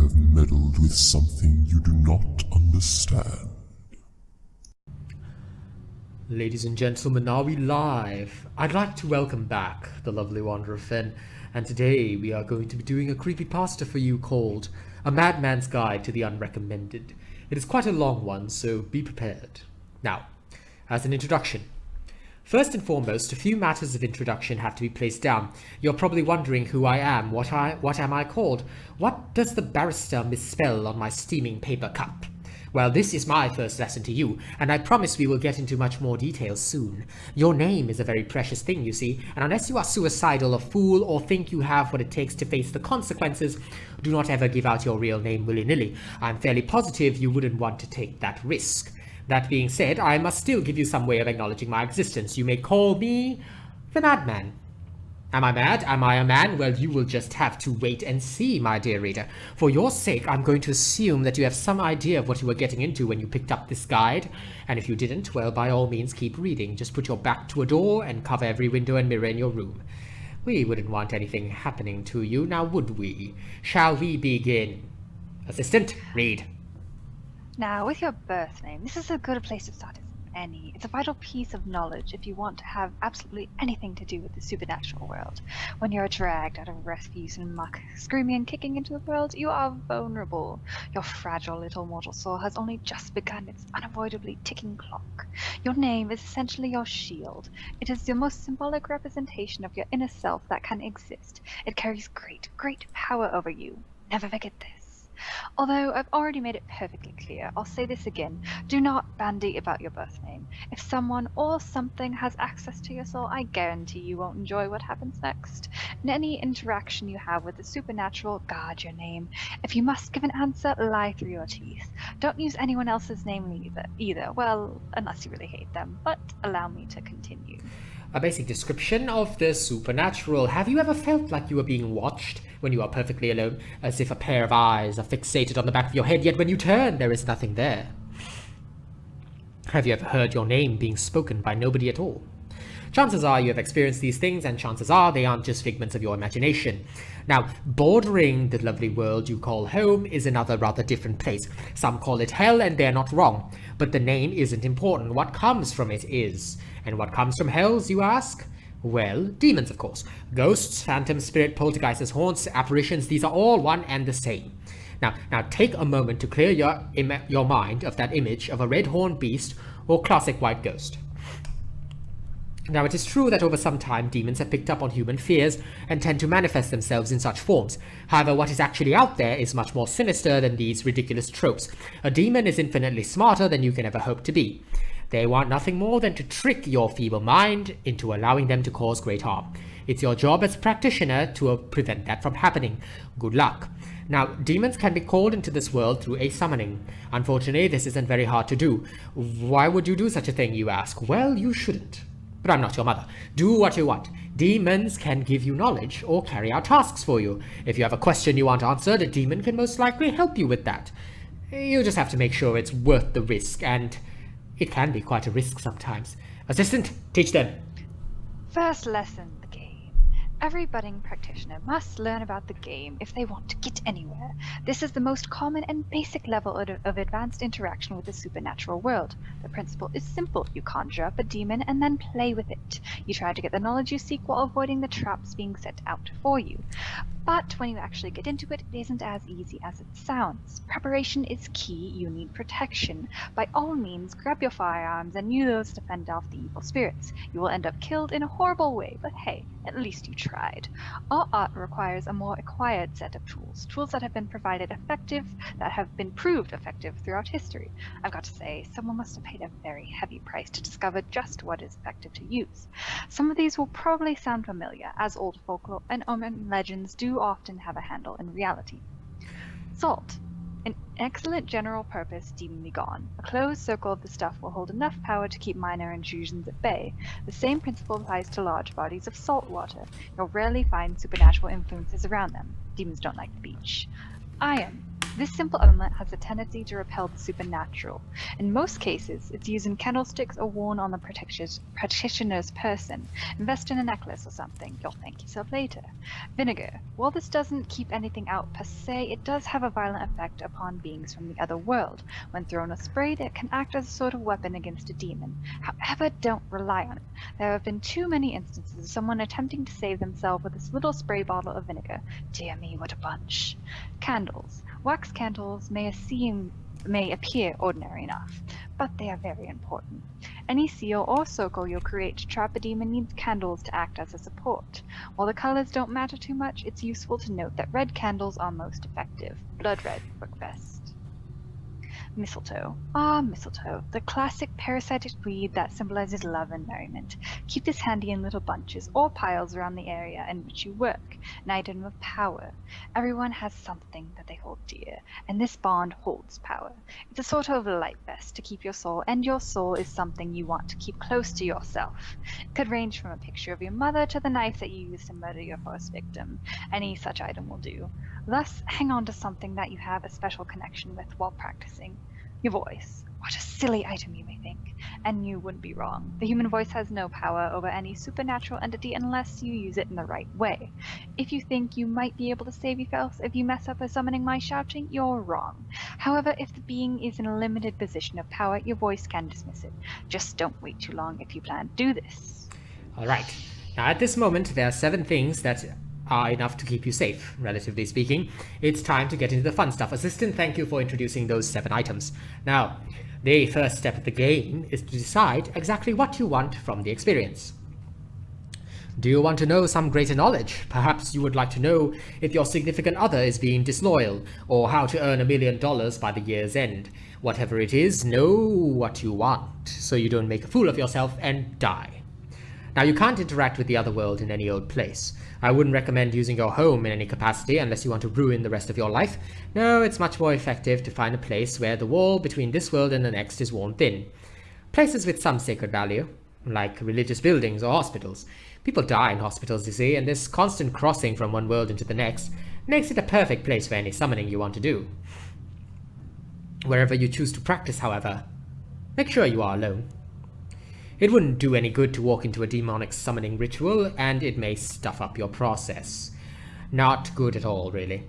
have meddled with something you do not understand. Ladies and gentlemen, are we live? I'd like to welcome back the lovely Wanderer-Fehn, and today we are going to be doing a creepypasta for you called A Madman's Guide to the Unrecommended. It is quite a long one, so be prepared. Now, as an introduction. First and foremost, a few matters of introduction have to be placed down. You're probably wondering who I am, what am I called? What does the barrister misspell on my steaming paper cup? Well, this is my first lesson to you, and I promise we will get into much more detail soon. Your name is a very precious thing, you see, and unless you are suicidal, a fool, or think you have what it takes to face the consequences, do not ever give out your real name willy-nilly. I'm fairly positive you wouldn't want to take that risk. That being said, I must still give you some way of acknowledging my existence. You may call me the Madman. Am I mad? Am I a man? Well, you will just have to wait and see, my dear reader. For your sake, I'm going to assume that you have some idea of what you were getting into when you picked up this guide. And if you didn't, well, by all means, keep reading. Just put your back to a door and cover every window and mirror in your room. We wouldn't want anything happening to you, now would we? Shall we begin? Assistant, read. Now, with your birth name, this is as good a place to start as any. It's a vital piece of knowledge if you want to have absolutely anything to do with the supernatural world. When you're dragged out of refuse and muck, screaming and kicking into the world, you are vulnerable. Your fragile little mortal soul has only just begun its unavoidably ticking clock. Your name is essentially your shield. It is the most symbolic representation of your inner self that can exist. It carries great, great power over you. Never forget this. Although I've already made it perfectly clear, I'll say this again. Do not bandy about your birth name. If someone or something has access to your soul, I guarantee you won't enjoy what happens next. In any interaction you have with the supernatural, guard your name. If you must give an answer, lie through your teeth. Don't use anyone else's name either. Well, unless you really hate them. But allow me to continue. A basic description of the supernatural. Have you ever felt like you were being watched when you are perfectly alone, as if a pair of eyes are fixated on the back of your head, yet when you turn, there is nothing there? Have you ever heard your name being spoken by nobody at all? Chances are you have experienced these things, and chances are they aren't just figments of your imagination. Now, bordering the lovely world you call home is another rather different place. Some call it hell, and they're not wrong. But the name isn't important. What comes from it is. And what comes from hells, you ask? Well, demons, of course. Ghosts, phantoms, spirit, poltergeists, haunts, apparitions, these are all one and the same. Now take a moment to clear your mind of that image of a red-horned beast or classic white ghost. Now, it is true that over some time, demons have picked up on human fears and tend to manifest themselves in such forms. However, what is actually out there is much more sinister than these ridiculous tropes. A demon is infinitely smarter than you can ever hope to be. They want nothing more than to trick your feeble mind into allowing them to cause great harm. It's your job as a practitioner to prevent that from happening. Good luck. Now, demons can be called into this world through a summoning. Unfortunately, this isn't very hard to do. Why would you do such a thing, you ask? Well, you shouldn't. But I'm not your mother. Do what you want. Demons can give you knowledge or carry out tasks for you. If you have a question you want answered, a demon can most likely help you with that. You just have to make sure it's worth the risk, and it can be quite a risk sometimes. Assistant, teach them. First lesson, the game. Every budding practitioner must learn about the game if they want to get anywhere. This is the most common and basic level of advanced interaction with the supernatural world. The principle is simple. You conjure up a demon and then play with it. You try to get the knowledge you seek while avoiding the traps being set out for you. But when you actually get into it, it isn't as easy as it sounds. Preparation is key. You need protection. By all means, grab your firearms and use those to fend off the evil spirits. You will end up killed in a horrible way, but hey, at least you tried. All art requires a more acquired set of tools that have been proved effective throughout history. I've got to say, someone must have paid a very heavy price to discover just what is effective to use. Some of these will probably sound familiar, as old folklore and urban legends do often have a handle in reality. Salt. An excellent general purpose deemingly gone. A closed circle of the stuff will hold enough power to keep minor intrusions at bay. The same principle applies to large bodies of salt water. You'll rarely find supernatural influences around them. Demons don't like the beach. Iron. This simple amulet has a tendency to repel the supernatural. In most cases, it's used in candlesticks or worn on the practitioner's person. Invest in a necklace or something, you'll thank yourself later. Vinegar. While this doesn't keep anything out per se, it does have a violent effect upon beings from the other world. When thrown or sprayed, it can act as a sort of weapon against a demon. However, don't rely on it. There have been too many instances of someone attempting to save themselves with this little spray bottle of vinegar. Dear me, what a bunch. Candles. Wax candles may appear ordinary enough, but they are very important. Any seal or circle you'll create to trap a demon needs candles to act as a support. While the colors don't matter too much, it's useful to note that red candles are most effective. Blood red work best. Mistletoe. Ah, mistletoe, the classic parasitic weed that symbolizes love and merriment. Keep this handy in little bunches or piles around the area in which you work, an item of power. Everyone has something that they hold dear, and this bond holds power. It's a sort of light vest to keep your soul, and your soul is something you want to keep close to yourself. It could range from a picture of your mother to the knife that you used to murder your first victim. Any such item will do. Thus, hang on to something that you have a special connection with while practicing. Your voice. What a silly item, you may think. And you wouldn't be wrong. The human voice has no power over any supernatural entity unless you use it in the right way. If you think you might be able to save yourself if you mess up by summoning my shouting, you're wrong. However, if the being is in a limited position of power, your voice can dismiss it. Just don't wait too long if you plan to do this. Alright. Now at this moment, there are 7 things that are enough to keep you safe, relatively speaking. It's time to get into the fun stuff. Assistant, thank you for introducing those 7 items. Now, the first step of the game is to decide exactly what you want from the experience. Do you want to know some greater knowledge? Perhaps you would like to know if your significant other is being disloyal, or how to earn $1 million by the year's end. Whatever it is, know what you want, so you don't make a fool of yourself and die. Now, you can't interact with the other world in any old place. I wouldn't recommend using your home in any capacity unless you want to ruin the rest of your life. No, it's much more effective to find a place where the wall between this world and the next is worn thin. Places with some sacred value, like religious buildings or hospitals. People die in hospitals, you see, and this constant crossing from one world into the next makes it a perfect place for any summoning you want to do. Wherever you choose to practice, however, make sure you are alone. It wouldn't do any good to walk into a demonic summoning ritual, and it may stuff up your process. Not good at all, really.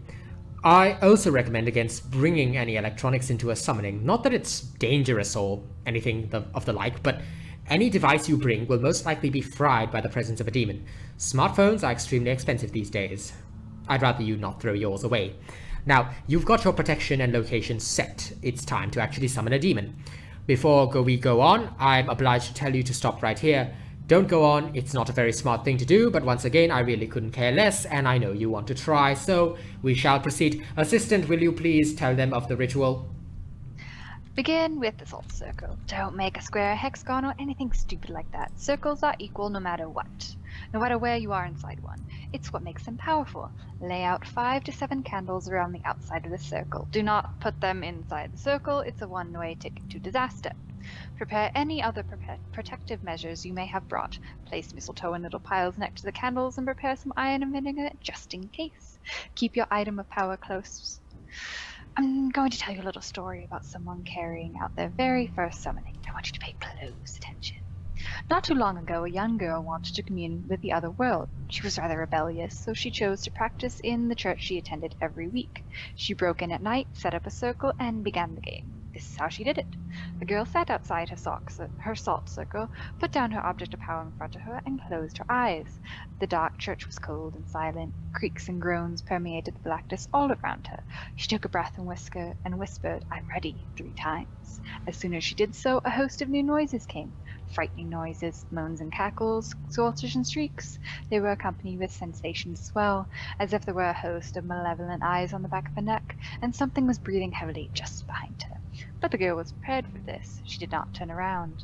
I also recommend against bringing any electronics into a summoning. Not that it's dangerous or anything of the like, but any device you bring will most likely be fried by the presence of a demon. Smartphones are extremely expensive these days. I'd rather you not throw yours away. Now, you've got your protection and location set. It's time to actually summon a demon. Before we go on, I'm obliged to tell you to stop right here. Don't go on, it's not a very smart thing to do, but once again, I really couldn't care less, and I know you want to try, so we shall proceed. Assistant, will you please tell them of the ritual? Begin with the salt circle. Don't make a square, hexagon, or anything stupid like that. Circles are equal no matter what. No matter where you are inside one. It's what makes them powerful. Lay out 5 to 7 candles around the outside of the circle. Do not put them inside the circle. It's a one-way ticket to disaster. Prepare any other protective measures you may have brought. Place mistletoe in little piles next to the candles and prepare some iron and vinegar just in case. Keep your item of power close. I'm going to tell you a little story about someone carrying out their very first summoning. I want you to pay close attention. Not too long ago, a young girl wanted to commune with the other world. She was rather rebellious, so she chose to practice in the church she attended every week. She broke in at night, set up a circle, and began the game. This is how she did it. The girl sat outside her salt circle, put down her object of power in front of her, and closed her eyes. The dark church was cold and silent. Creaks and groans permeated the blackness all around her. She took a breath and whispered, "I'm ready," 3 times. As soon as she did so, a host of new noises came. Frightening noises, moans and cackles, exultation and shrieks. They were accompanied with sensations as well, as if there were a host of malevolent eyes on the back of her neck, and something was breathing heavily just behind her. But the girl was prepared for this. She did not turn around.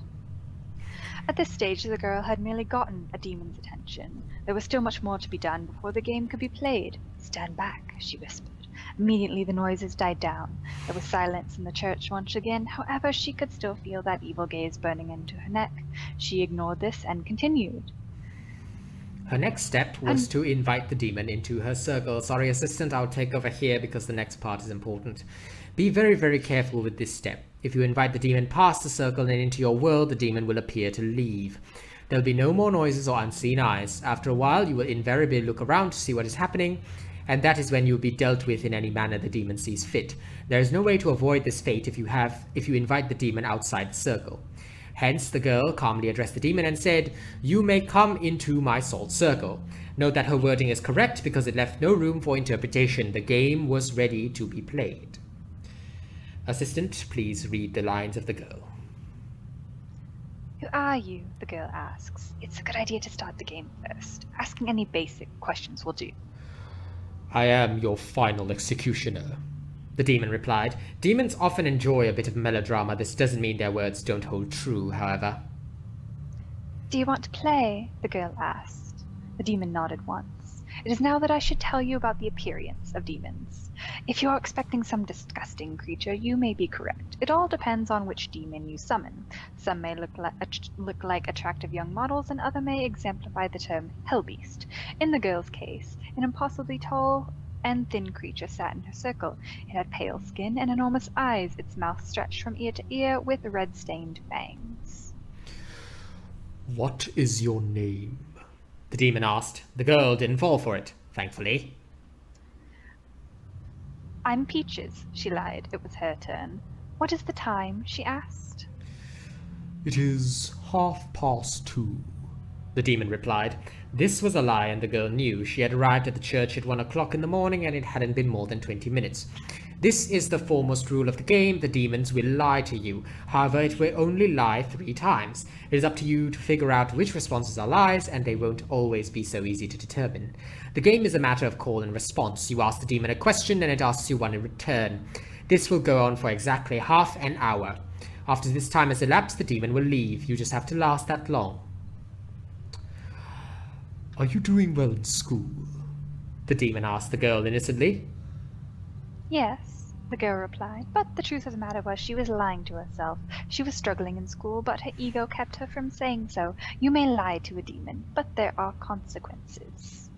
At this stage, the girl had merely gotten a demon's attention. There was still much more to be done before the game could be played. "Stand back," she whispered. Immediately the noises died down. There was silence in the church once again. However, she could still feel that evil gaze burning into her neck. She ignored this and continued. Her next step was to invite the demon into her circle. Sorry, assistant, I'll take over here because the next part is important. Be very, very careful with this step. If you invite the demon past the circle and into your world, the demon will appear to leave. There'll be no more noises or unseen eyes. After a while, you will invariably look around to see what is happening, and that is when you will be dealt with in any manner the demon sees fit. There is no way to avoid this fate if you invite the demon outside the circle. Hence, the girl calmly addressed the demon and said, "You may come into my salt circle." Note that her wording is correct because it left no room for interpretation. The game was ready to be played. Assistant, please read the lines of the girl. Who are you? The girl asks. It's a good idea to start the game first. Asking any basic questions will do. I am your final executioner, the demon replied. Demons often enjoy a bit of melodrama. This doesn't mean their words don't hold true, however. Do you want to play? The girl asked. The demon nodded once. It is now that I should tell you about the appearance of demons. If you are expecting some disgusting creature, you may be correct. It all depends on which demon you summon. Some may look like attractive young models, and other may exemplify the term hellbeast. In the girl's case, an impossibly tall and thin creature sat in her circle. It had pale skin and enormous eyes, its mouth stretched from ear to ear with red-stained fangs. What is your name? The demon asked. The girl didn't fall for it, thankfully. I'm Peaches, she lied. It was her turn. What is the time? She asked. It is 2:30, the demon replied. This was a lie, and the girl knew. She had arrived at the church at 1 o'clock in the morning, and it hadn't been more than 20 minutes. This is the foremost rule of the game. The demons will lie to you. However, it will only lie 3 times. It is up to you to figure out which responses are lies, and they won't always be so easy to determine. The game is a matter of call and response. You ask the demon a question, and it asks you one in return. This will go on for exactly half an hour. After this time has elapsed, the demon will leave. You just have to last that long. Are you doing well in school? The demon asked the girl innocently. Yes, the girl replied, but the truth of the matter was she was lying to herself. She was struggling in school, but her ego kept her from saying so. You may lie to a demon, but there are consequences.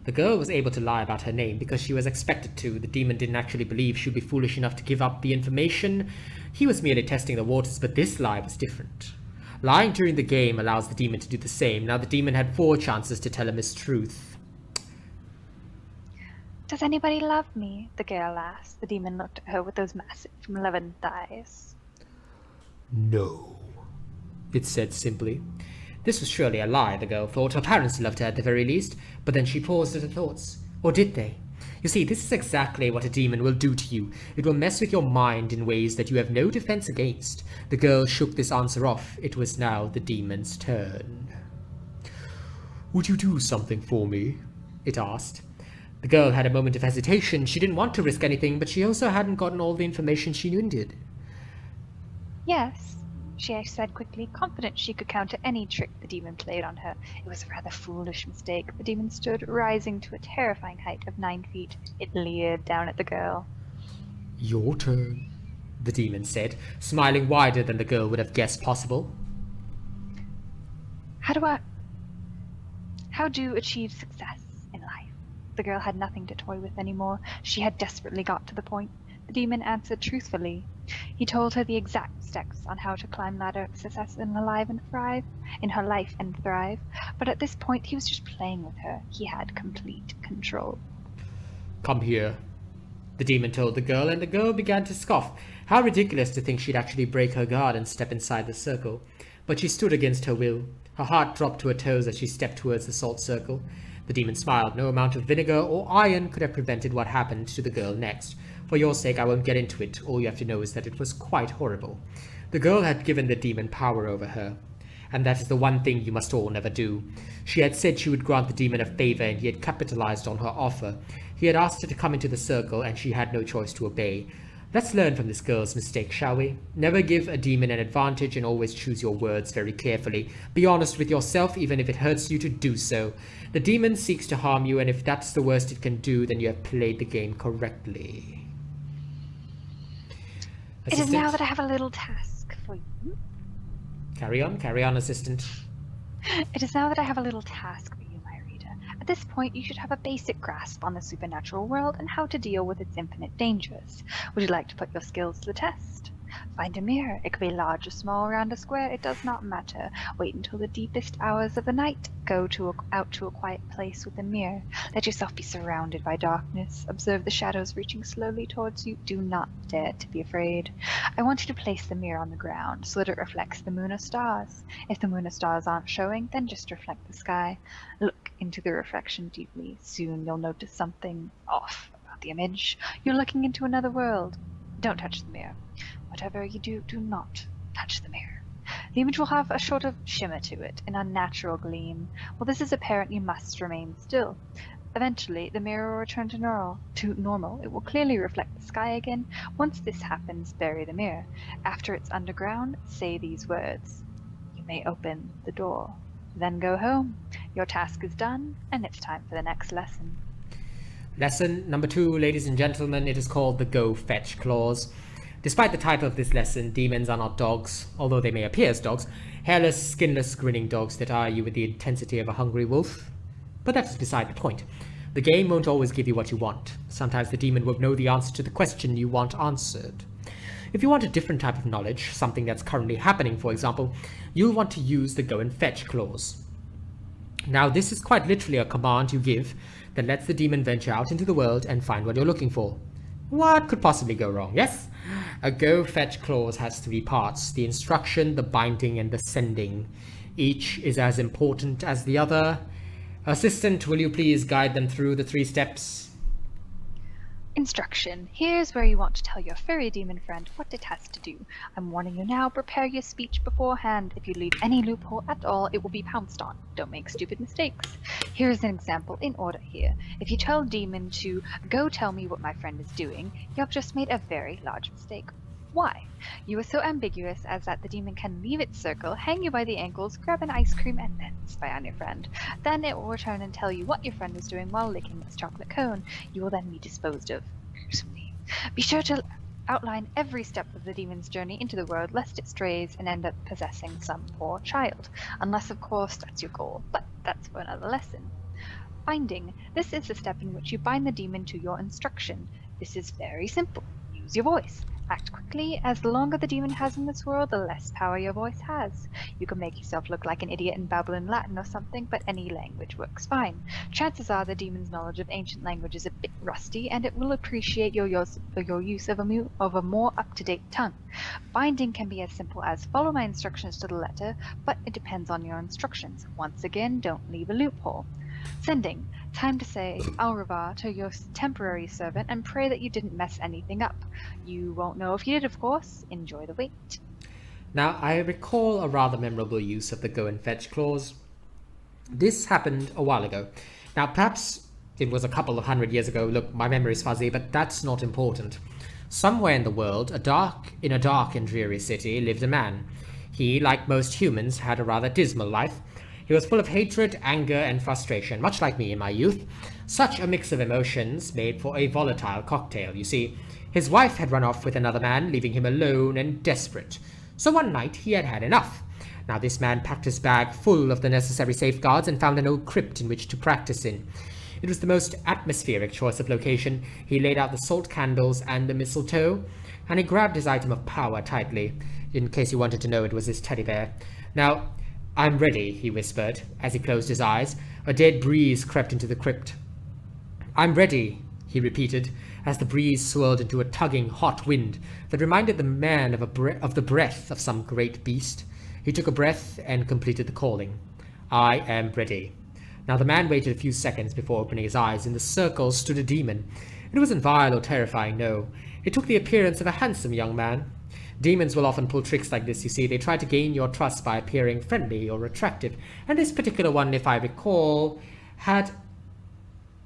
The girl was able to lie about her name because she was expected to. The demon didn't actually believe she would be foolish enough to give up the information. He was merely testing the waters, but this lie was different. Lying during the game allows the demon to do the same. Now the demon had 4 chances to tell him his truth. Does anybody love me? The girl asked. The demon looked at her with those massive, malevolent eyes. No, it said simply. This was surely a lie, the girl thought. Her parents loved her at the very least, but then she paused at her thoughts. Or did they? You see, this is exactly what a demon will do to you. It will mess with your mind in ways that you have no defense against. The girl shook this answer off. It was now the demon's turn. Would you do something for me? It asked. The girl had a moment of hesitation. She didn't want to risk anything, but she also hadn't gotten all the information she needed. Yes, she said quickly, confident she could counter any trick the demon played on her. It was a rather foolish mistake. The demon stood, rising to a terrifying height of 9 feet. It leered down at the girl. Your turn, the demon said, smiling wider than the girl would have guessed possible. How do achieve success in life? The girl had nothing to toy with anymore. She had desperately got to the point. The demon answered truthfully. He told her the exact steps on how to climb ladder of success in her life and thrive. But at this point, he was just playing with her. He had complete control. Come here, the demon told the girl, and the girl began to scoff. How ridiculous to think she'd actually break her guard and step inside the circle. But she stood against her will. Her heart dropped to her toes as she stepped towards the salt circle. The demon smiled. No amount of vinegar or iron could have prevented what happened to the girl next. For your sake, I won't get into it. All you have to know is that it was quite horrible. The girl had given the demon power over her, and that is the one thing you must all never do. She had said she would grant the demon a favor, and he had capitalized on her offer. He had asked her to come into the circle, and she had no choice to obey. Let's learn from this girl's mistake, shall we? Never give a demon an advantage, and always choose your words very carefully. Be honest with yourself, even if it hurts you to do so. The demon seeks to harm you, and if that's the worst it can do, then you have played the game correctly. It is now that I have a little task for you. Carry on, assistant. It is now that I have a little task for you, my At this point, you should have a basic grasp on the supernatural world and how to deal with its infinite dangers. Would you like to put your skills to the test? Find a mirror. It could be large or small, round or square. It does not matter. Wait until the deepest hours of the night. Go out to a quiet place with a mirror. Let yourself be surrounded by darkness. Observe the shadows reaching slowly towards you. Do not dare to be afraid. I want you to place the mirror on the ground so that it reflects the moon or stars. If the moon or stars aren't showing, then just reflect the sky. Look into the reflection deeply. Soon you'll notice something off about the image. You're looking into another world. Don't touch the mirror. Whatever you do, do not touch the mirror. The image will have a sort of shimmer to it, an unnatural gleam. While this is apparent, you must remain still. Eventually, the mirror will return to normal. It will clearly reflect the sky again. Once this happens, bury the mirror. After it's underground, say these words. You may open the door. Then go home. Your task is done, and it's time for the next lesson. Lesson number 2, ladies and gentlemen, it is called the Go Fetch Clause. Despite the title of this lesson, demons are not dogs, although they may appear as dogs, hairless, skinless, grinning dogs that eye you with the intensity of a hungry wolf. But that is beside the point. The game won't always give you what you want. Sometimes the demon won't know the answer to the question you want answered. If you want a different type of knowledge, something that's currently happening, for example, you'll want to use the Go and Fetch clause. Now, this is quite literally a command you give that lets the demon venture out into the world and find what you're looking for. What could possibly go wrong, yes? A Go Fetch clause has 3 parts: the instruction, the binding, and the sending. Each is as important as the other. Assistant, will you please guide them through the 3 steps? Instruction. Here's where you want to tell your furry demon friend what it has to do. I'm warning you now, prepare your speech beforehand. If you leave any loophole at all, it will be pounced on. Don't make stupid mistakes. Here's an example in order here. If you tell demon to go tell me what my friend is doing, you've just made a very large mistake. Why? You are so ambiguous as that the demon can leave its circle, hang you by the ankles, grab an ice cream, and then spy on your friend. Then it will return and tell you what your friend is doing while licking its chocolate cone. You will then be disposed of gruesomely. Be sure to outline every step of the demon's journey into the world, lest it strays and end up possessing some poor child. Unless, of course, that's your goal, but that's for another lesson. Binding. This is the step in which you bind the demon to your instruction. This is very simple. Use your voice. Act quickly, as the longer the demon has in this world, the less power your voice has. You can make yourself look like an idiot and babble in Latin or something, but any language works fine. Chances are the demon's knowledge of ancient language is a bit rusty, and it will appreciate your use of a more up-to-date tongue. Binding can be as simple as follow my instructions to the letter, but it depends on your instructions. Once again, don't leave a loophole. Sending. Time to say au revoir to your temporary servant and pray that you didn't mess anything up. You won't know if you did, of course. Enjoy the wait. Now, I recall a rather memorable use of the Go and Fetch clause. This happened a while ago. Now, perhaps it was a couple of 100 years ago. Look, my memory is fuzzy, but that's not important. Somewhere in the world, in a dark and dreary city, lived a man. He, like most humans, had a rather dismal life. He was full of hatred, anger, and frustration, much like me in my youth. Such a mix of emotions made for a volatile cocktail, you see. His wife had run off with another man, leaving him alone and desperate. So one night he had had enough. Now this man packed his bag full of the necessary safeguards and found an old crypt in which to practice in. It was the most atmospheric choice of location. He laid out the salt candles and the mistletoe, and he grabbed his item of power tightly. In case you wanted to know, it was his teddy bear. Now, I'm ready, he whispered, as he closed his eyes. A dead breeze crept into the crypt. I'm ready, he repeated, as the breeze swirled into a tugging, hot wind that reminded the man of the breath of some great beast. He took a breath and completed the calling. I am ready. Now the man waited a few seconds before opening his eyes. In the circle stood a demon. It wasn't vile or terrifying, no. It took the appearance of a handsome young man. Demons will often pull tricks like this, you see. They try to gain your trust by appearing friendly or attractive. And this particular one, if I recall, had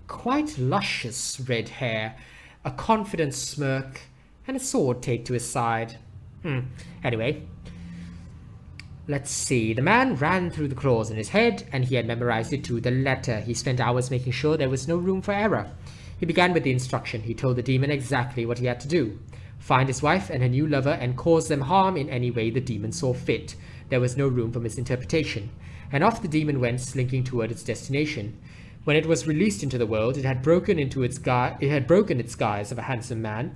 quite luscious red hair, a confident smirk, and a sword taped to his side. Anyway, let's see. The man ran through the clause in his head, and he had memorized it to the letter. He spent hours making sure there was no room for error. He began with the instruction. He told the demon exactly what he had to do. Find his wife and her new lover and cause them harm in any way the demon saw fit. There was no room for misinterpretation. And off the demon went, slinking toward its destination. When it was released into the world, it had broken its guise of a handsome man,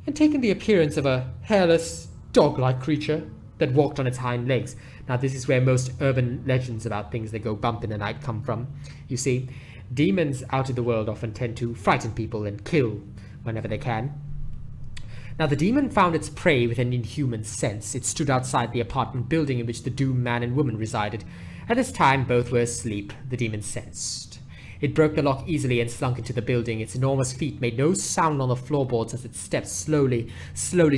and taken the appearance of a hairless, dog-like creature that walked on its hind legs. Now, this is where most urban legends about things that go bump in the night come from. You see, demons out in the world often tend to frighten people and kill whenever they can. Now, the demon found its prey with an inhuman sense. It stood outside the apartment building in which the doomed man and woman resided. At this time, both were asleep, the demon sensed. It broke the lock easily and slunk into the building. Its enormous feet made no sound on the floorboards as it stepped slowly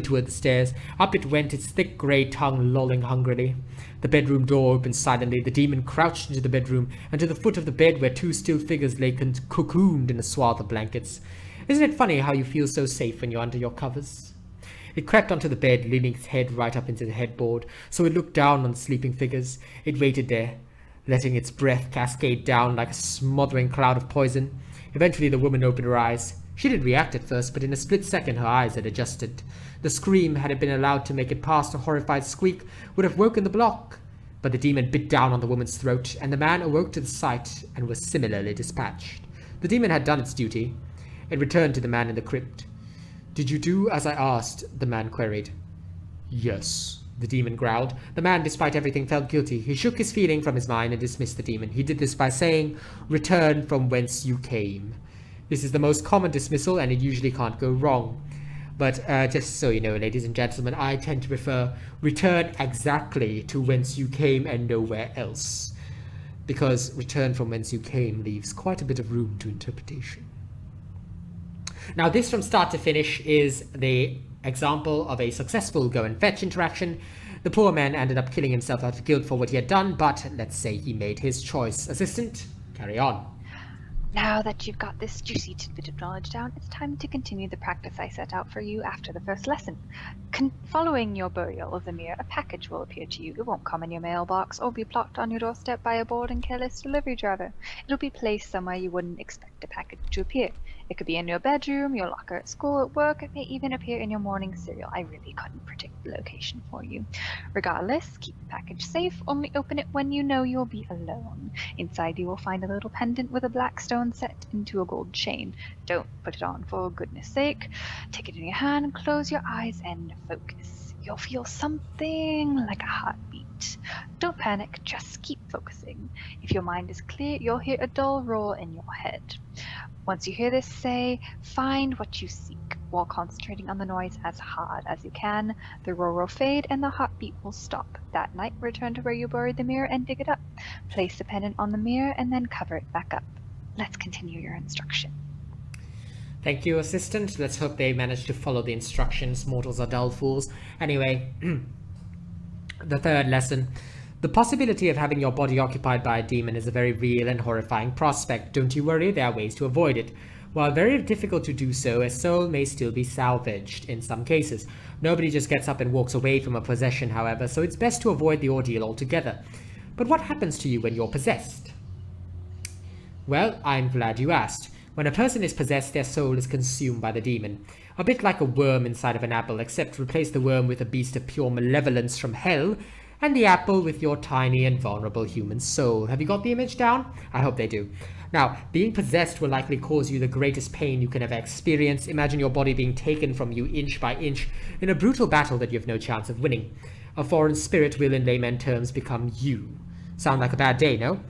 toward the stairs. Up it went, its thick grey tongue lolling hungrily. The bedroom door opened silently. The demon crouched into the bedroom, and to the foot of the bed where two still figures lay cocooned in a swath of blankets. Isn't it funny how you feel so safe when you're under your covers? It crept onto the bed, leaning its head right up into the headboard, so it looked down on the sleeping figures. It waited there, letting its breath cascade down like a smothering cloud of poison. Eventually the woman opened her eyes. She didn't react at first, but in a split second her eyes had adjusted. The scream, had it been allowed to make it past a horrified squeak, would have woken the block. But the demon bit down on the woman's throat, and the man awoke to the sight and was similarly dispatched. The demon had done its duty. It returned to the man in the crypt. "Did you do as I asked?" the man queried. "Yes," the demon growled. The man, despite everything, felt guilty. He shook his feeling from his mind and dismissed the demon. He did this by saying, "Return from whence you came." This is the most common dismissal, and it usually can't go wrong. But just so you know, ladies and gentlemen, I tend to prefer return exactly to whence you came and nowhere else, because return from whence you came leaves quite a bit of room to interpretation. Now, this from start to finish is the example of a successful go and fetch interaction. The poor man ended up killing himself out of guilt for what he had done, but let's say he made his choice. Assistant, carry on. Now that you've got this juicy tidbit of knowledge down, it's time to continue the practice I set out for you after the first lesson. Following your burial of the mirror, a package will appear to you. It won't come in your mailbox or be plopped on your doorstep by a bored and careless delivery driver. It'll be placed somewhere you wouldn't expect a package to appear. It could be in your bedroom, your locker at school, at work. It may even appear in your morning cereal. I really couldn't predict the location for you. Regardless, keep the package safe. Only open it when you know you'll be alone. Inside you will find a little pendant with a black stone set into a gold chain. Don't put it on for goodness sake. Take it in your hand, close your eyes, and focus. You'll feel something like a heartbeat. Don't panic, just keep focusing. If your mind is clear, you'll hear a dull roar in your head. Once you hear this, say, "Find what you seek." While concentrating on the noise as hard as you can, the roar will fade and the heartbeat will stop. That night, return to where you buried the mirror and dig it up. Place the pendant on the mirror and then cover it back up. Let's continue your instruction. Thank you, assistant. Let's hope they manage to follow the instructions. Mortals are dull fools. Anyway, the third lesson. The possibility of having your body occupied by a demon is a very real and horrifying prospect. Don't you worry, there are ways to avoid it. While very difficult to do so, a soul may still be salvaged in some cases. Nobody just gets up and walks away from a possession, however, so it's best to avoid the ordeal altogether. But what happens to you when you're possessed? Well, I'm glad you asked. When a person is possessed, their soul is consumed by the demon. A bit like a worm inside of an apple, except replace the worm with a beast of pure malevolence from hell, and the apple with your tiny and vulnerable human soul. Have you got the image down? I hope they do. Now, being possessed will likely cause you the greatest pain you can ever experience. Imagine your body being taken from you inch by inch in a brutal battle that you have no chance of winning. A foreign spirit will, in layman terms, become you. Sound like a bad day, no?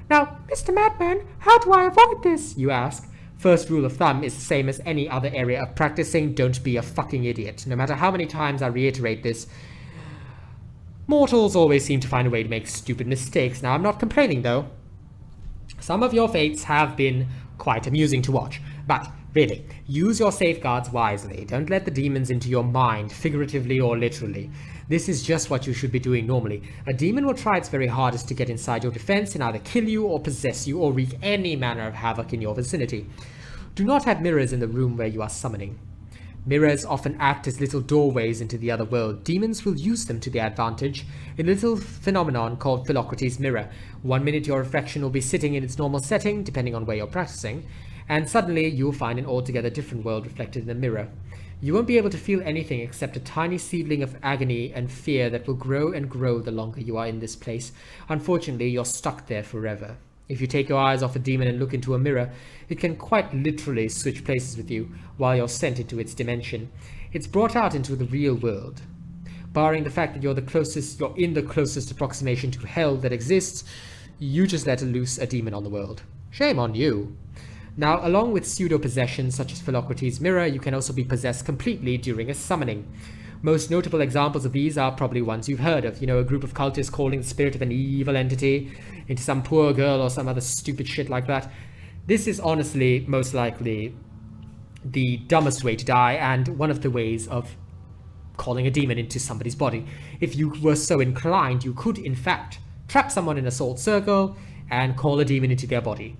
Now, Mr. Madman, how do I avoid this? You ask. First rule of thumb is the same as any other area of practicing. Don't be a fucking idiot. No matter how many times I reiterate this, mortals always seem to find a way to make stupid mistakes. Now, I'm not complaining, though. Some of your fates have been quite amusing to watch. But, really, use your safeguards wisely. Don't let the demons into your mind, figuratively or literally. This is just what you should be doing normally. A demon will try its very hardest to get inside your defense and either kill you or possess you or wreak any manner of havoc in your vicinity. Do not have mirrors in the room where you are summoning. Mirrors often act as little doorways into the other world. Demons will use them to their advantage in a little phenomenon called Philocrates' mirror. 1 minute your reflection will be sitting in its normal setting, depending on where you're practicing, and suddenly you'll find an altogether different world reflected in the mirror. You won't be able to feel anything except a tiny seedling of agony and fear that will grow and grow the longer you are in this place. Unfortunately, you're stuck there forever. If you take your eyes off a demon and look into a mirror, it can quite literally switch places with you while you're sent into its dimension. It's brought out into the real world. Barring the fact that you're in the closest approximation to hell that exists, you just let loose a demon on the world. Shame on you. Now, along with pseudo-possessions such as Philocrates' mirror, you can also be possessed completely during a summoning. Most notable examples of these are probably ones you've heard of. You know, a group of cultists calling the spirit of an evil entity into some poor girl or some other stupid shit like that. This is honestly most likely the dumbest way to die, and one of the ways of calling a demon into somebody's body. If you were so inclined, you could in fact trap someone in a salt circle and call a demon into their body.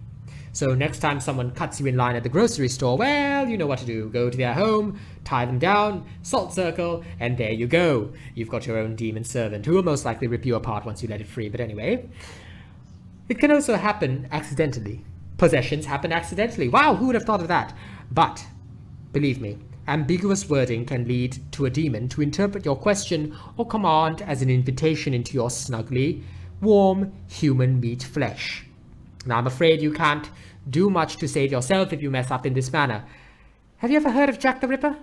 So next time someone cuts you in line at the grocery store, well, you know what to do. Go to their home, tie them down, salt circle, and there you go. You've got your own demon servant, who will most likely rip you apart once you let it free. But anyway, it can also happen accidentally. Possessions happen accidentally. Wow, who would have thought of that? But, believe me, ambiguous wording can lead to a demon to interpret your question or command as an invitation into your snuggly, warm, human meat flesh. Now, I'm afraid you can't do much to save yourself if you mess up in this manner. Have you ever heard of Jack the Ripper?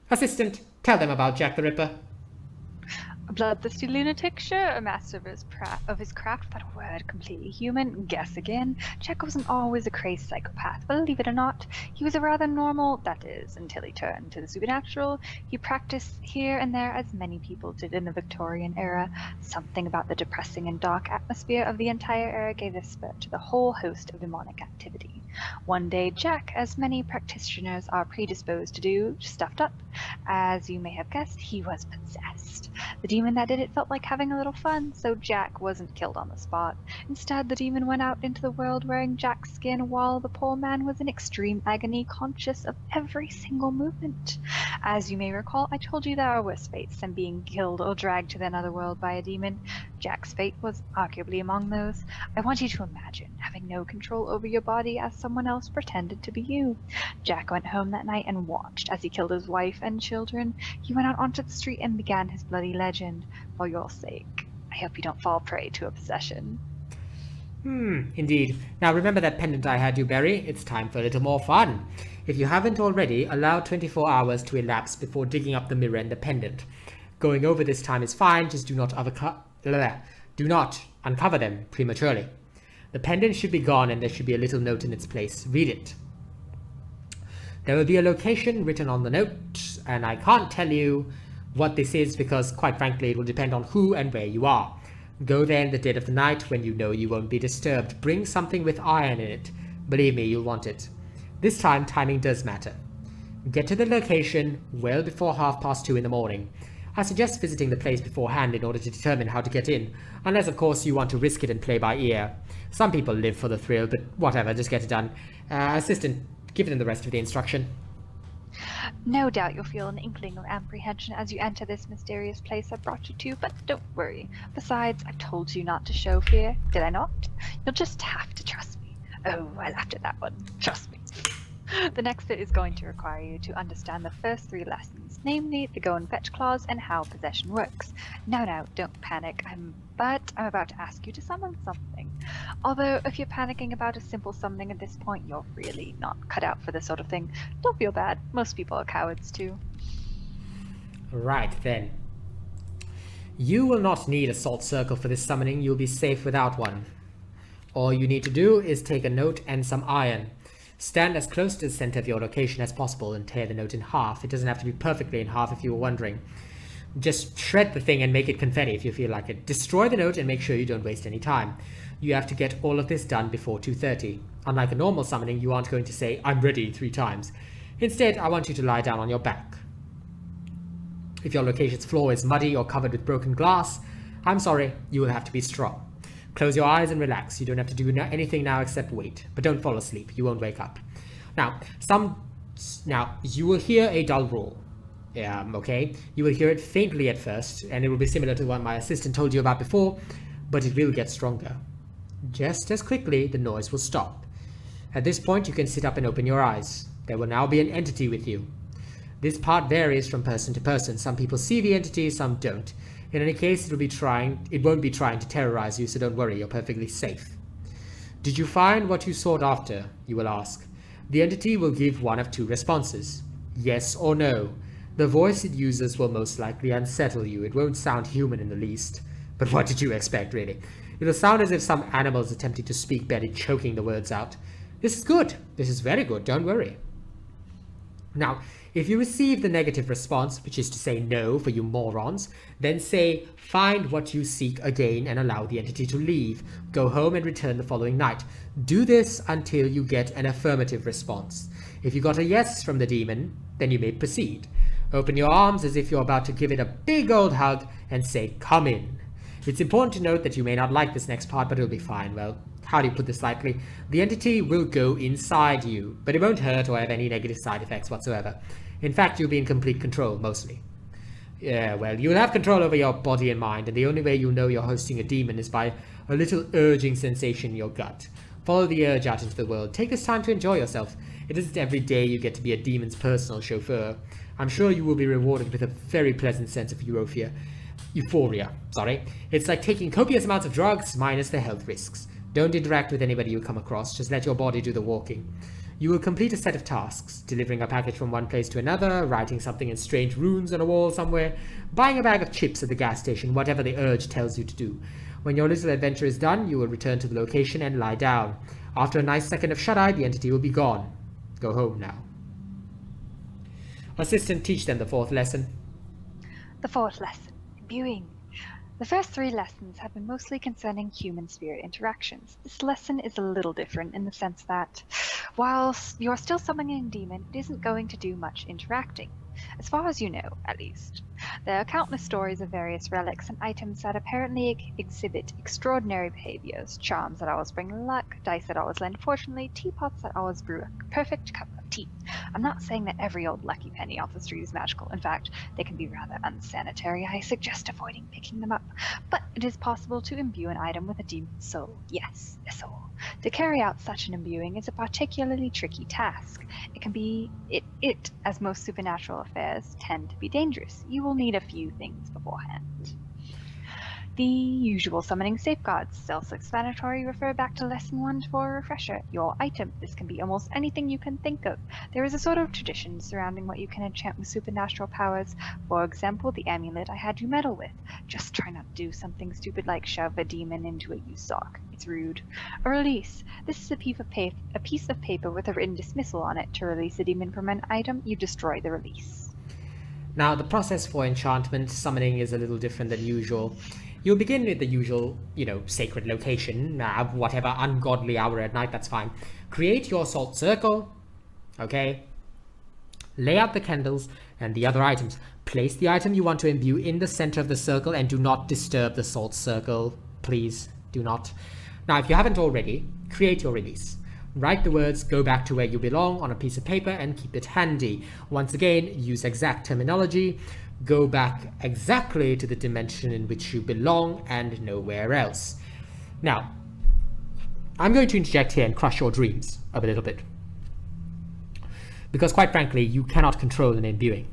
Assistant, tell them about Jack the Ripper. A bloodthirsty lunatic, sure, a master of his craft, but a word completely human. Guess again. Jack wasn't always a crazed psychopath, believe it or not. He was a rather normal, that is, until he turned to the supernatural. He practiced here and there as many people did in the Victorian era. Something about the depressing and dark atmosphere of the entire era gave a spur to the whole host of demonic activity. One day, Jack, as many practitioners are predisposed to do, stuffed up. As you may have guessed, he was possessed. The demon that did it felt like having a little fun, so Jack wasn't killed on the spot. Instead, the demon went out into the world wearing Jack's skin while the poor man was in extreme agony, conscious of every single movement. As you may recall, I told you there are worse fates than being killed or dragged to another world by a demon. Jack's fate was arguably among those. I want you to imagine having no control over your body as someone else pretended to be you. Jack went home that night and watched as he killed his wife and children. He went out onto the street and began his bloody legend. For your sake, I hope you don't fall prey to a possession. Indeed. Now remember that pendant I had you bury? It's time for a little more fun. If you haven't already, allow 24 hours to elapse before digging up the mirror and the pendant. Going over this time is fine, just do not uncover them prematurely. The pendant should be gone and there should be a little note in its place. Read it. There will be a location written on the note, and I can't tell you what this is because, quite frankly, it will depend on who and where you are. Go there in the dead of the night when you know you won't be disturbed. Bring something with iron in it. Believe me, you'll want it. This time, timing does matter. Get to the location well before 2:30 in the morning. I suggest visiting the place beforehand in order to determine how to get in, unless of course you want to risk it and play by ear. Some people live for the thrill, but whatever, just get it done. Assistant, give them the rest of the instruction. No doubt you'll feel an inkling of apprehension as you enter this mysterious place I've brought you to, but don't worry. Besides, I've told you not to show fear, did I not? You'll just have to trust me. Oh, I laughed at that one. Trust me. The next bit is going to require you to understand the first 3 lessons, namely the go and fetch clause and how possession works. Now, don't panic, but I'm about to ask you to summon something. Although, if you're panicking about a simple summoning at this point, you're really not cut out for this sort of thing. Don't feel bad, most people are cowards too. Right then. You will not need a salt circle for this summoning, you'll be safe without one. All you need to do is take a note and some iron. Stand as close to the center of your location as possible and tear the note in half. It doesn't have to be perfectly in half if you were wondering. Just shred the thing and make it confetti if you feel like it. Destroy the note and make sure you don't waste any time. You have to get all of this done before 2:30. Unlike a normal summoning, you aren't going to say, "I'm ready" 3 times. Instead, I want you to lie down on your back. If your location's floor is muddy or covered with broken glass, I'm sorry, you will have to be strong. Close your eyes and relax. You don't have to do anything now except wait. But don't fall asleep. You won't wake up. Now, you will hear a dull roar. Okay? You will hear it faintly at first, and it will be similar to what my assistant told you about before, but it will get stronger. Just as quickly, the noise will stop. At this point, you can sit up and open your eyes. There will now be an entity with you. This part varies from person to person. Some people see the entity, some don't. In any case, it won't be trying to terrorize you, so don't worry, you're perfectly safe. Did you find what you sought after? You will ask. The entity will give one of two responses. Yes or no. The voice it uses will most likely unsettle you. It won't sound human in the least. But what did you expect, really? It'll sound as if some animal is attempting to speak, barely choking the words out. This is good. This is very good. Don't worry. Now, if you receive the negative response, which is to say no for you morons, then say, find what you seek again and allow the entity to leave. Go home and return the following night. Do this until you get an affirmative response. If you got a yes from the demon, then you may proceed. Open your arms as if you're about to give it a big old hug and say, come in. It's important to note that you may not like this next part, but it'll be fine. Well, how do you put this lightly? The entity will go inside you, but it won't hurt or have any negative side effects whatsoever. In fact, you'll be in complete control, mostly. Yeah, well, you'll have control over your body and mind, and the only way you'll know you're hosting a demon is by a little urging sensation in your gut. Follow the urge out into the world. Take this time to enjoy yourself. It isn't every day you get to be a demon's personal chauffeur. I'm sure you will be rewarded with a very pleasant sense of euphoria. It's like taking copious amounts of drugs minus the health risks. Don't interact with anybody you come across, just let your body do the walking. You will complete a set of tasks, delivering a package from one place to another, writing something in strange runes on a wall somewhere, buying a bag of chips at the gas station, whatever the urge tells you to do. When your little adventure is done, you will return to the location and lie down. After a nice second of shut-eye, the entity will be gone. Go home now. Assistant, teach them the fourth lesson. The fourth lesson, imbuing. The first three lessons have been mostly concerning human-spirit interactions. This lesson is a little different in the sense that, while you're still summoning a demon, it isn't going to do much interacting. As far as you know, at least. There are countless stories of various relics and items that apparently exhibit extraordinary behaviors. Charms that always bring luck, dice that always lend fortunately, teapots that always brew a perfect cup of tea. I'm not saying that every old lucky penny off the street is magical. In fact, they can be rather unsanitary. I suggest avoiding picking them up. But it is possible to imbue an item with a demon's soul. Yes, a soul. To carry out such an imbuing is a particularly tricky task. It can be, as most supernatural affairs tend to be dangerous. You will need a few things beforehand. The usual summoning safeguards, self-explanatory, refer back to lesson 1 for a refresher. Your item, this can be almost anything you can think of. There is a sort of tradition surrounding what you can enchant with supernatural powers. For example, the amulet I had you meddle with. Just try not to do something stupid like shove a demon into a used sock. It's rude. A release. This is a piece of paper with a written dismissal on it. To release a demon from an item, you destroy the release. Now, the process for enchantment summoning is a little different than usual. You'll begin with the usual, sacred location, whatever ungodly hour at night, that's fine. Create your salt circle, okay? Lay out the candles and the other items. Place the item you want to imbue in the center of the circle and do not disturb the salt circle. Please, do not. Now, if you haven't already, create your release. Write the words, go back to where you belong on a piece of paper and keep it handy. Once again, use exact terminology. Go back exactly to the dimension in which you belong and nowhere else. Now, I'm going to interject here and crush your dreams a little bit. Because quite frankly, you cannot control an imbuing.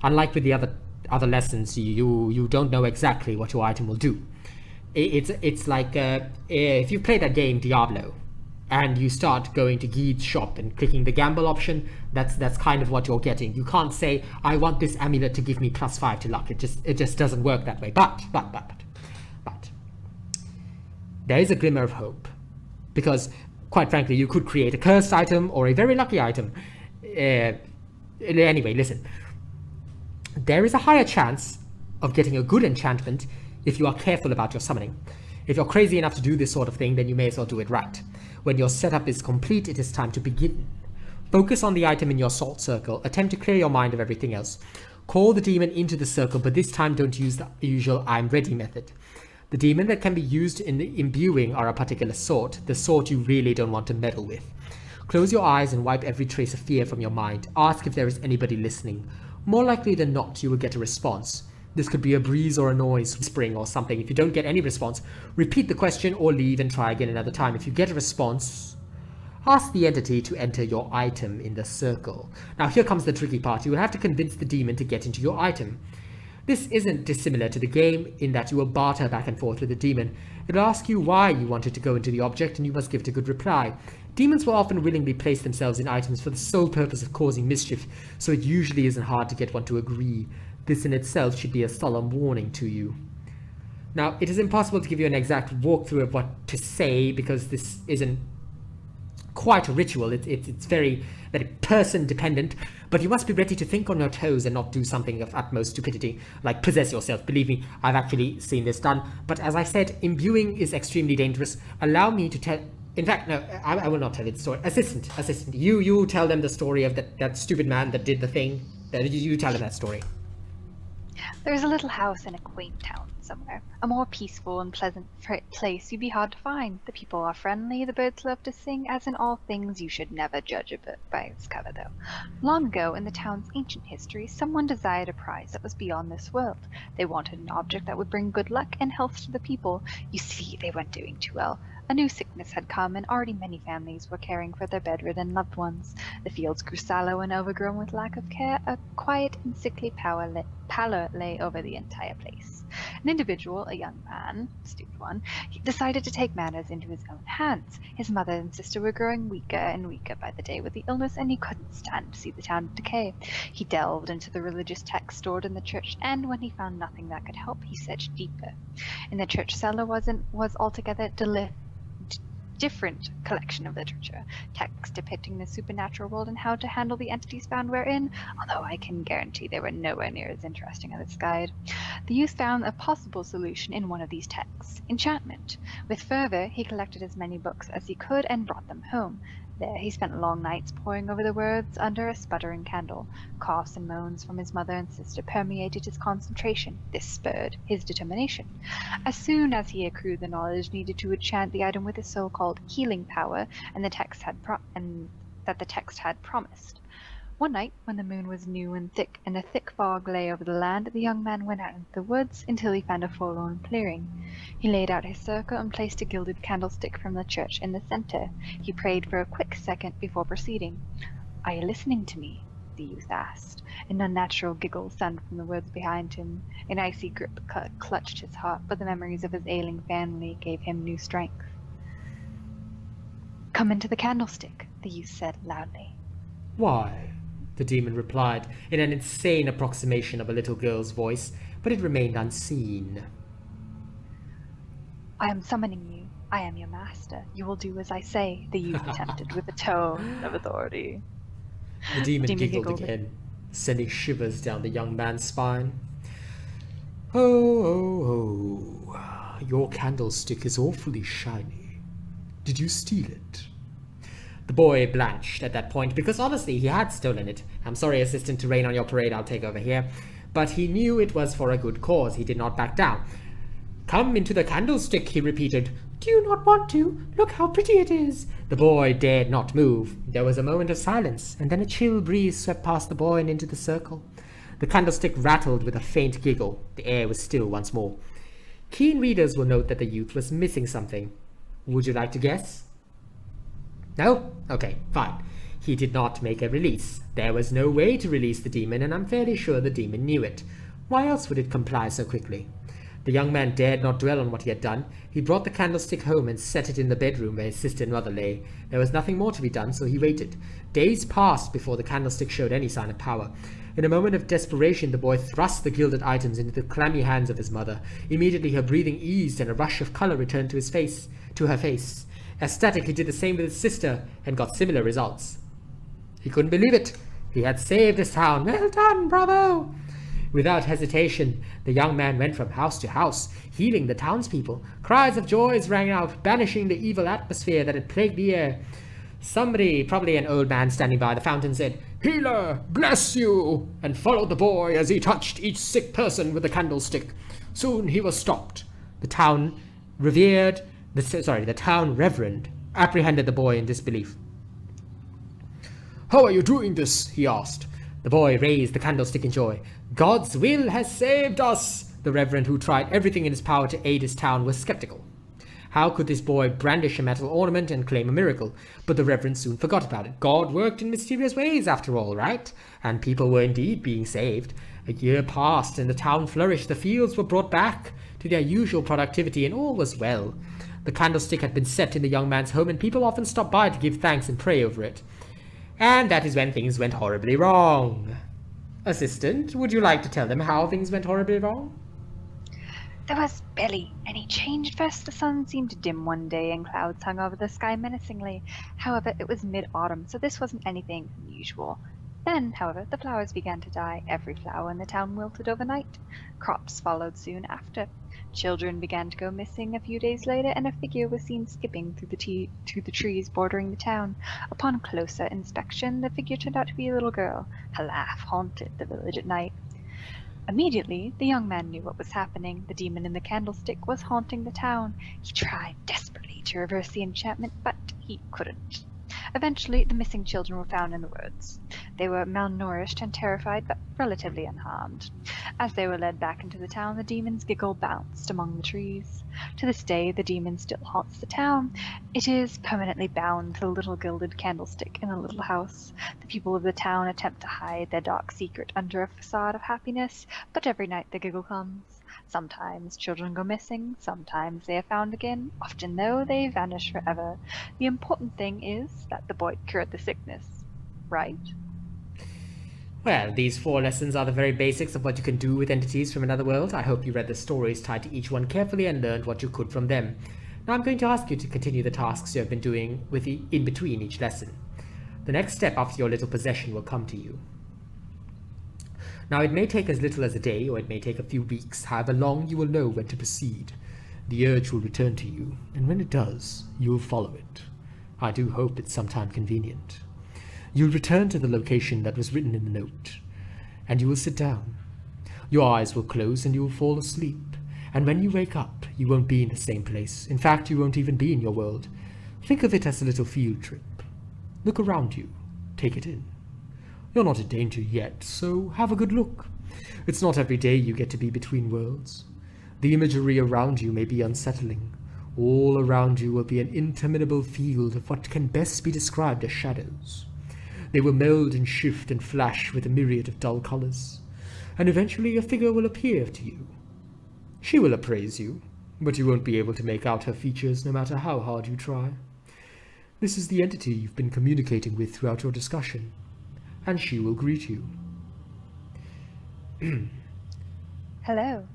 Unlike with the other lessons, you don't know exactly what your item will do. It's like if you play that game Diablo, and you start going to Geed's shop and clicking the gamble option, that's kind of what you're getting. You can't say, I want this amulet to give me +5 to luck. It just doesn't work that way. But there is a glimmer of hope. Because, quite frankly, you could create a cursed item or a very lucky item. Anyway, listen. There is a higher chance of getting a good enchantment if you are careful about your summoning. If you're crazy enough to do this sort of thing, then you may as well do it right. When your setup is complete, it is time to begin. Focus on the item in your salt circle. Attempt to clear your mind of everything else. Call the demon into the circle, but this time don't use the usual I'm ready method. The demon that can be used in the imbuing are a particular sort, the sort you really don't want to meddle with. Close your eyes and wipe every trace of fear from your mind. Ask if there is anybody listening. More likely than not, you will get a response. This could be a breeze or a noise, whispering or something. If you don't get any response, repeat the question or leave and try again another time. If you get a response, ask the entity to enter your item in the circle. Now here comes the tricky part. You will have to convince the demon to get into your item. This isn't dissimilar to the game in that you will barter back and forth with the demon. It'll ask you why you wanted to go into the object, and you must give it a good reply. Demons will often willingly place themselves in items for the sole purpose of causing mischief, so it usually isn't hard to get one to agree. This in itself should be a solemn warning to you. Now, it is impossible to give you an exact walkthrough of what to say, because this isn't quite a ritual. It's very person dependent, but you must be ready to think on your toes and not do something of utmost stupidity, like possess yourself. Believe me, I've actually seen this done. But as I said, imbuing is extremely dangerous. Allow me to tell... In fact, no, I will not tell you the story. Assistant, you tell them the story of that stupid man that did the thing. You tell them that story. There's a little house in a quaint town somewhere. A more peaceful and pleasant place you'd be hard to find. The people are friendly, the birds love to sing, as in all things you should never judge a book by its cover, though. Long ago, in the town's ancient history, someone desired a prize that was beyond this world. They wanted an object that would bring good luck and health to the people. You see, they weren't doing too well. A new sickness had come, and already many families were caring for their bedridden loved ones. The fields grew sallow and overgrown with lack of care. A quiet and sickly pallor lay over the entire place. An individual, a young man, stupid one, decided to take matters into his own hands. His mother and sister were growing weaker and weaker by the day with the illness, and he couldn't stand to see the town decay. He delved into the religious texts stored in the church, and when he found nothing that could help, he searched deeper. In the church cellar was altogether different collection of literature, texts depicting the supernatural world and how to handle the entities found wherein, although I can guarantee they were nowhere near as interesting as its guide. The youth found a possible solution in one of these texts, enchantment. With fervor, he collected as many books as he could and brought them home. There he spent long nights poring over the words under a sputtering candle. Coughs and moans from his mother and sister permeated his concentration. This spurred his determination. As soon as he accrued the knowledge needed to enchant the item with a so-called healing power, and the text had promised. One night, when the moon was new and a thick fog lay over the land, the young man went out into the woods until he found a forlorn clearing. He laid out his circle and placed a gilded candlestick from the church in the center. He prayed for a quick second before proceeding. "Are you listening to me?" the youth asked. An unnatural giggle sounded from the woods behind him. An icy grip clutched his heart, but the memories of his ailing family gave him new strength. "Come into the candlestick," the youth said loudly. Why? The demon replied, in an insane approximation of a little girl's voice, but it remained unseen. "I am summoning you. I am your master. You will do as I say," the youth attempted with a tone of authority. The demon giggled again, sending shivers down the young man's spine. Oh, your candlestick is awfully shiny. Did you steal it? The boy blanched at that point, because honestly, he had stolen it. I'm sorry, assistant, to rain on your parade, I'll take over here. But he knew it was for a good cause. He did not back down. "Come into the candlestick," he repeated. "Do you not want to? Look how pretty it is." The boy dared not move. There was a moment of silence, and then a chill breeze swept past the boy and into the circle. The candlestick rattled with a faint giggle. The air was still once more. Keen readers will note that the youth was missing something. Would you like to guess? No? Okay, fine. He did not make a release. There was no way to release the demon, and I'm fairly sure the demon knew it. Why else would it comply so quickly? The young man dared not dwell on what he had done. He brought the candlestick home and set it in the bedroom where his sister and mother lay. There was nothing more to be done, so he waited. Days passed before the candlestick showed any sign of power. In a moment of desperation, the boy thrust the gilded items into the clammy hands of his mother. Immediately her breathing eased and a rush of color returned to her face. Ecstatic, he did the same with his sister and got similar results. He couldn't believe it. He had saved his town. Well done, bravo! Without hesitation, the young man went from house to house, healing the townspeople. Cries of joy rang out, banishing the evil atmosphere that had plagued the air. Somebody, probably an old man standing by the fountain, said, "Healer, bless you!" and followed the boy as he touched each sick person with the candlestick. Soon he was stopped. The town reverend apprehended the boy in disbelief. "How are you doing this?" he asked. The boy raised the candlestick in joy. "God's will has saved us." The reverend, who tried everything in his power to aid his town, was skeptical. How could this boy brandish a metal ornament and claim a miracle? But the Reverend soon forgot about it. God worked in mysterious ways after all, right? And people were indeed being saved. A year passed and the town flourished. The fields were brought back to their usual productivity and all was well. The candlestick had been set in the young man's home and people often stopped by to give thanks and pray over it. And that is when things went horribly wrong. Assistant, would you like to tell them how things went horribly wrong? There was Billy, and he changed first. The sun seemed to dim one day and clouds hung over the sky menacingly. However, it was mid-autumn, so this wasn't anything unusual. Then, however, the flowers began to die. Every flower in the town wilted overnight. Crops followed soon after. Children began to go missing a few days later, and a figure was seen skipping through the trees bordering the town. Upon closer inspection, the figure turned out to be a little girl. Her laugh haunted the village at night. Immediately, the young man knew what was happening. The demon in the candlestick was haunting the town. He tried desperately to reverse the enchantment, but he couldn't. Eventually, the missing children were found in the woods. They were malnourished and terrified, but relatively unharmed. As they were led back into the town, the demon's giggle bounced among the trees. To this day, the demon still haunts the town. It is permanently bound to the little gilded candlestick in a little house. The people of the town attempt to hide their dark secret under a facade of happiness, but every night the giggle comes. Sometimes children go missing, sometimes they are found again, often though they vanish forever. The important thing is that the boy cured the sickness, right? Well, these 4 lessons are the very basics of what you can do with entities from another world. I hope you read the stories tied to each one carefully and learned what you could from them. Now I'm going to ask you to continue the tasks you have been doing in between each lesson. The next step after your little possession will come to you. Now it may take as little as a day, or it may take a few weeks. However long, you will know when to proceed. The urge will return to you, and when it does, you will follow it. I do hope it's sometime convenient. You'll return to the location that was written in the note, and you will sit down. Your eyes will close and you will fall asleep, and when you wake up, you won't be in the same place. In fact, you won't even be in your world. Think of it as a little field trip. Look around you. Take it in. You're not in danger yet, so have a good look. It's not every day you get to be between worlds. The imagery around you may be unsettling. All around you will be an interminable field of what can best be described as shadows. They will meld and shift and flash with a myriad of dull colors, and eventually a figure will appear to you. She will appraise you, but you won't be able to make out her features no matter how hard you try. This is the entity you've been communicating with throughout your discussion, and she will greet you. Hello,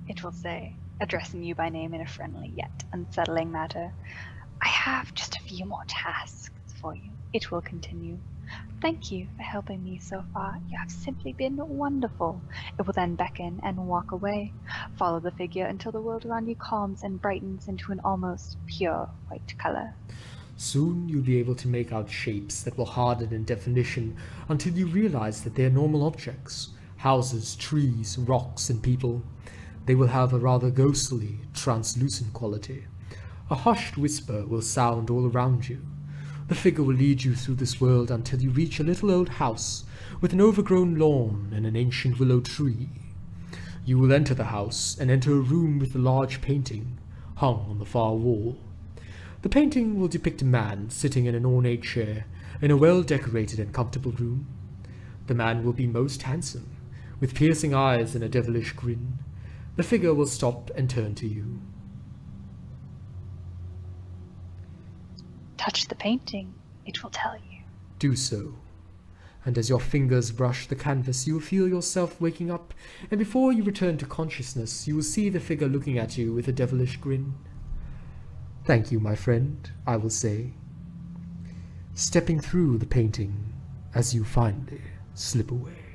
it will say, addressing you by name in a friendly yet unsettling manner. I have just a few more tasks for you. It will continue. Thank you for helping me so far. You have simply been wonderful. It will then beckon and walk away. Follow the figure until the world around you calms and brightens into an almost pure white color. Soon you'll be able to make out shapes that will harden in definition until you realize that they are normal objects. Houses, trees, rocks, and people. They will have a rather ghostly, translucent quality. A hushed whisper will sound all around you. The figure will lead you through this world until you reach a little old house with an overgrown lawn and an ancient willow tree. You will enter the house and enter a room with a large painting hung on the far wall. The painting will depict a man sitting in an ornate chair in a well-decorated and comfortable room. The man will be most handsome, with piercing eyes and a devilish grin. The figure will stop and turn to you. Touch the painting, it will tell you. Do so, and as your fingers brush the canvas, you will feel yourself waking up, and before you return to consciousness, you will see the figure looking at you with a devilish grin. Thank you, my friend, I will say, stepping through the painting as you finally slip away.